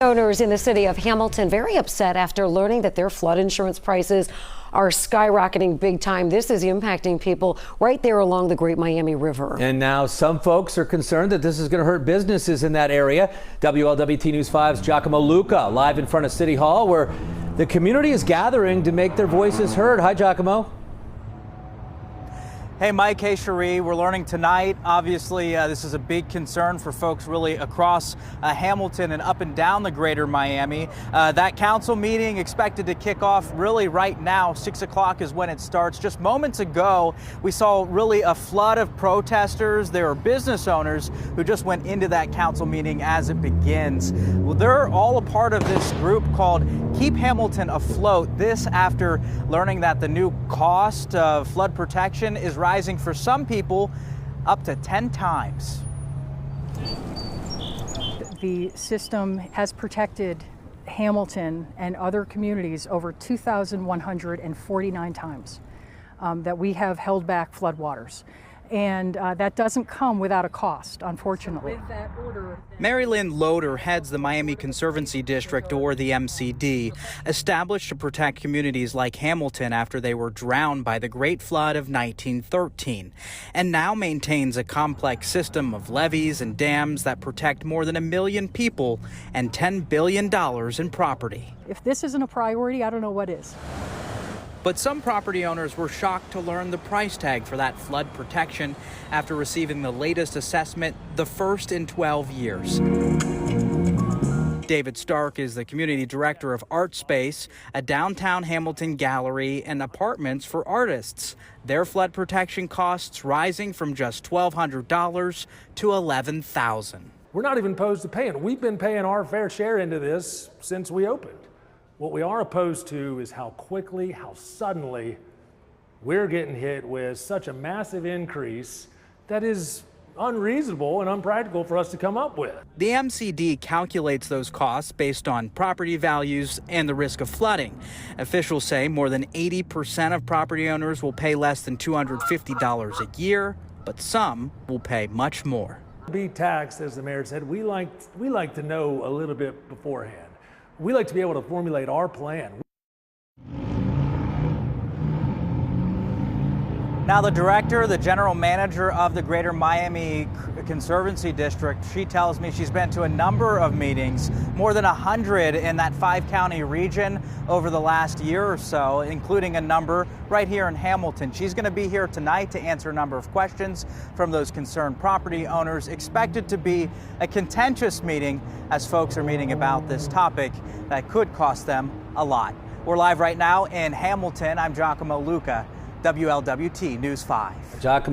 Owners in the city of Hamilton very upset after learning that their flood insurance prices are skyrocketing big time. This is impacting people right there along the Great Miami River. And now some folks are concerned that this is going to hurt businesses in that area. WLWT News 5's Giacomo Luca live in front of City Hall, where the community is gathering to make their voices heard. Hi, Giacomo. Hey, Mike. Hey, Cherie. We're learning tonight. Obviously, this is a big concern for folks really across Hamilton and up and down the greater Miami. That council meeting expected to kick off really right now. 6 o'clock is when it starts. Just moments ago, we saw really a flood of protesters. There are business owners who just went into that council meeting as it begins. Well, they're all a part of this group called Keep Hamilton Afloat. This after learning that the new cost of flood protection is rising for some people up to 10 times. The system has protected Hamilton and other communities over 2,149 times that we have held back floodwaters. And that doesn't come without a cost, unfortunately. With that order, Mary Lynn Loader heads the Miami Conservancy District, or the MCD, established to protect communities like Hamilton after they were drowned by the Great Flood of 1913, and now maintains a complex system of levees and dams that protect more than 1 million people and $10 billion in property. if this isn't a priority, I don't know what is. But some property owners were shocked to learn the price tag for that flood protection after receiving the latest assessment, the first in 12 years. David Stark is the community director of Art Space, a downtown Hamilton gallery and apartments for artists. Their flood protection costs rising from just $1,200 to $11,000. We're not even opposed to paying. We've been paying our fair share into this since we opened. What we are opposed to is how quickly, how suddenly we're getting hit with such a massive increase that is unreasonable and unpractical for us to come up with. The MCD calculates those costs based on property values and the risk of flooding. Officials say more than 80% of property owners will pay less than $250 a year, but some will pay much more. Be taxed, as the mayor said, we like to know a little bit beforehand. We like to be able to formulate our plan. Now the director, the general manager of the Greater Miami Conservancy District, she tells me she's been to a number of meetings, more than 100 in that 5-county region over the last year or so, including a number right here in Hamilton. She's going to be here tonight to answer a number of questions from those concerned property owners. Expected to be a contentious meeting as folks are meeting about this topic that could cost them a lot. We're live right now in Hamilton. I'm Giacomo Luca, WLWT News 5. Giacomo.